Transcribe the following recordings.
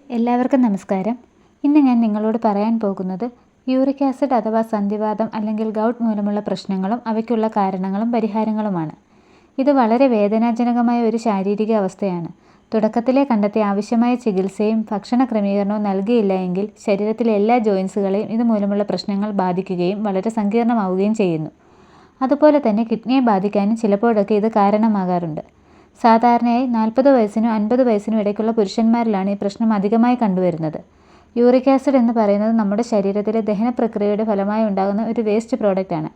എല്ലാവർക്കും നമസ്കാരം. ഇന്ന് ഞാൻ നിങ്ങളോട് പറയാൻ പോകുന്നത് യൂറിക് ആസിഡ് അഥവാ സന്ധിവാതം അല്ലെങ്കിൽ ഗൗട്ട് മൂലമുള്ള പ്രശ്നങ്ങളും അവയ്ക്കുള്ള കാരണങ്ങളും പരിഹാരങ്ങളുമാണ്. ഇത് വളരെ വേദനാജനകമായ ഒരു ശാരീരിക അവസ്ഥയാണ്. തുടക്കത്തിലെ കണ്ടെത്തി ആവശ്യമായ ചികിത്സയും ഭക്ഷണ ക്രമീകരണവും നൽകിയില്ല എങ്കിൽ ശരീരത്തിലെ എല്ലാ ജോയിൻസുകളെയും ഇതുമൂലമുള്ള പ്രശ്നങ്ങൾ ബാധിക്കുകയും വളരെ സങ്കീർണമാവുകയും ചെയ്യുന്നു. അതുപോലെ തന്നെ കിഡ്നിയെ ബാധിക്കാനും ചിലപ്പോഴൊക്കെ ഇത് കാരണമാകാറുണ്ട്. സാധാരണയായി 40 വയസ്സിനും 50 വയസ്സിനും ഇടയ്ക്കുള്ള പുരുഷന്മാരിലാണ് ഈ പ്രശ്നം അധികമായി കണ്ടുവരുന്നത്. യൂറിക് ആസിഡ് എന്ന് പറയുന്നത് നമ്മുടെ ശരീരത്തിലെ ദഹന പ്രക്രിയയുടെ ഫലമായി ഉണ്ടാകുന്ന ഒരു വേസ്റ്റ് പ്രോഡക്റ്റാണ്.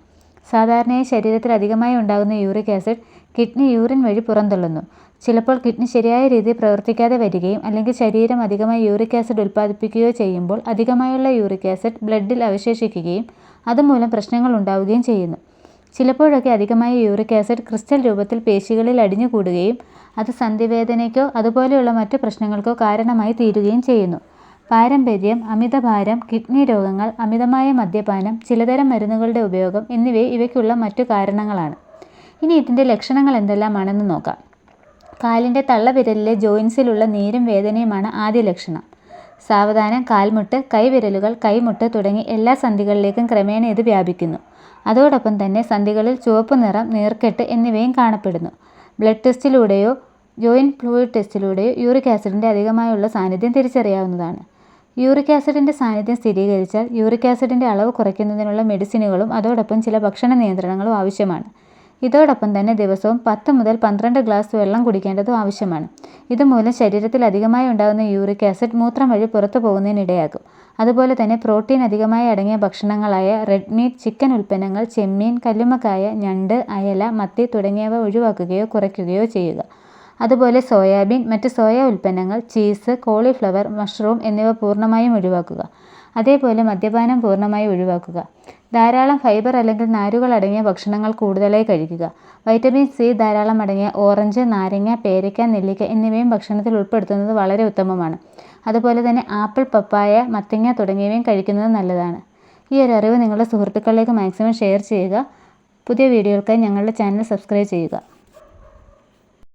സാധാരണയായി ശരീരത്തിൽ അധികമായി ഉണ്ടാകുന്ന യൂറിക് ആസിഡ് കിഡ്നി യൂറിൻ വഴി പുറന്തള്ളുന്നു. ചിലപ്പോൾ കിഡ്നി ശരിയായ രീതിയിൽ പ്രവർത്തിക്കാതെ വരികയും അല്ലെങ്കിൽ ശരീരം അധികമായി യൂറിക് ആസിഡ് ഉൽപ്പാദിപ്പിക്കുകയോ ചെയ്യുമ്പോൾ അധികമായുള്ള യൂറിക് ആസിഡ് ബ്ലഡിൽ അവശേഷിക്കുകയും അതുമൂലം പ്രശ്നങ്ങൾ ഉണ്ടാവുകയും ചെയ്യുന്നു. ചിലപ്പോഴൊക്കെ അധികമായ യൂറിക് ആസിഡ് ക്രിസ്റ്റൽ രൂപത്തിൽ പേശികളിൽ അടിഞ്ഞുകൂടുകയും അത് സന്ധിവേദനയ്ക്കോ അതുപോലെയുള്ള മറ്റു പ്രശ്നങ്ങൾക്കോ കാരണമായി തീരുകയും ചെയ്യുന്നു. പാരമ്പര്യം, അമിതഭാരം, കിഡ്നി രോഗങ്ങൾ, അമിതമായ മദ്യപാനം, ചിലതരം മരുന്നുകളുടെ ഉപയോഗം എന്നിവ ഇവയ്ക്കുള്ള മറ്റു കാരണങ്ങളാണ്. ഇനി ഇതിൻ്റെ ലക്ഷണങ്ങൾ എന്തെല്ലാമാണെന്ന് നോക്കാം. കാലിൻ്റെ തള്ളവിരലിലെ ജോയിൻസിലുള്ള നീരും വേദനയുമാണ് ആദ്യ ലക്ഷണം. സാവധാനം കാൽമുട്ട്, കൈവിരലുകൾ, കൈമുട്ട് തുടങ്ങി എല്ലാ സന്ധികളിലേക്കും ക്രമേണ ഇത് വ്യാപിക്കുന്നു. അതോടൊപ്പം തന്നെ സന്ധികളിൽ ചുവപ്പ് നിറം, നീർക്കെട്ട് എന്നിവയും കാണപ്പെടുന്നു. ബ്ലഡ് ടെസ്റ്റിലൂടെയോ ജോയിൻറ്റ് ഫ്ലൂയിഡ് ടെസ്റ്റിലൂടെയോ യൂറിക് ആസിഡിൻ്റെ അധികമായുള്ള സാന്നിധ്യം തിരിച്ചറിയാവുന്നതാണ്. യൂറിക് ആസിഡിൻ്റെ സാന്നിധ്യം സ്ഥിരീകരിച്ചാൽ യൂറിക് ആസിഡിൻ്റെ അളവ് കുറയ്ക്കുന്നതിനുള്ള മെഡിസിനുകളും അതോടൊപ്പം ചില ഭക്ഷണ നിയന്ത്രണങ്ങളും ആവശ്യമാണ്. ഇതോടൊപ്പം തന്നെ ദിവസവും 10 മുതൽ 12 ഗ്ലാസ് വെള്ളം കുടിക്കേണ്ടതും ആവശ്യമാണ്. ഇതുമൂലം ശരീരത്തിൽ അധികമായി ഉണ്ടാകുന്ന യൂറിക് ആസിഡ് മൂത്രം വഴി പുറത്തു പോകുന്നതിനിടയാക്കും. അതുപോലെ തന്നെ പ്രോട്ടീൻ അധികമായി അടങ്ങിയ ഭക്ഷണങ്ങളായ റെഡ് മീറ്റ്, ചിക്കൻ ഉൽപ്പന്നങ്ങൾ, ചെമ്മീൻ, കല്ലുമ്മക്കായ, ഞണ്ട്, അയല, മത്തി തുടങ്ങിയവ ഒഴിവാക്കുകയോ കുറയ്ക്കുകയോ ചെയ്യുക. അതുപോലെ സോയാബീൻ, മറ്റ് സോയ ഉൽപ്പന്നങ്ങൾ, ചീസ്, കോളിഫ്ലവർ, മഷ്റൂം എന്നിവ പൂർണ്ണമായും ഒഴിവാക്കുക. അതേപോലെ മദ്യപാനം പൂർണ്ണമായും ഒഴിവാക്കുക. ധാരാളം ഫൈബർ അല്ലെങ്കിൽ നാരുകൾ അടങ്ങിയ ഭക്ഷണങ്ങൾ കൂടുതലായി കഴിക്കുക. വൈറ്റമിൻ സി ധാരാളം അടങ്ങിയ ഓറഞ്ച്, നാരങ്ങ, പേരയ്ക്ക, നെല്ലിക്ക എന്നിവയും ഭക്ഷണത്തിൽ ഉൾപ്പെടുത്തുന്നത് വളരെ ഉത്തമമാണ്. അതുപോലെ തന്നെ ആപ്പിൾ, പപ്പായ, മത്തങ്ങ തുടങ്ങിയവയും കഴിക്കുന്നത് നല്ലതാണ്. ഈ ഒരു അറിവ് നിങ്ങളുടെ സുഹൃത്തുക്കളിലേക്ക് മാക്സിമം ഷെയർ ചെയ്യുക. പുതിയ വീഡിയോകൾക്കായി ഞങ്ങളുടെ ചാനൽ സബ്സ്ക്രൈബ് ചെയ്യുക.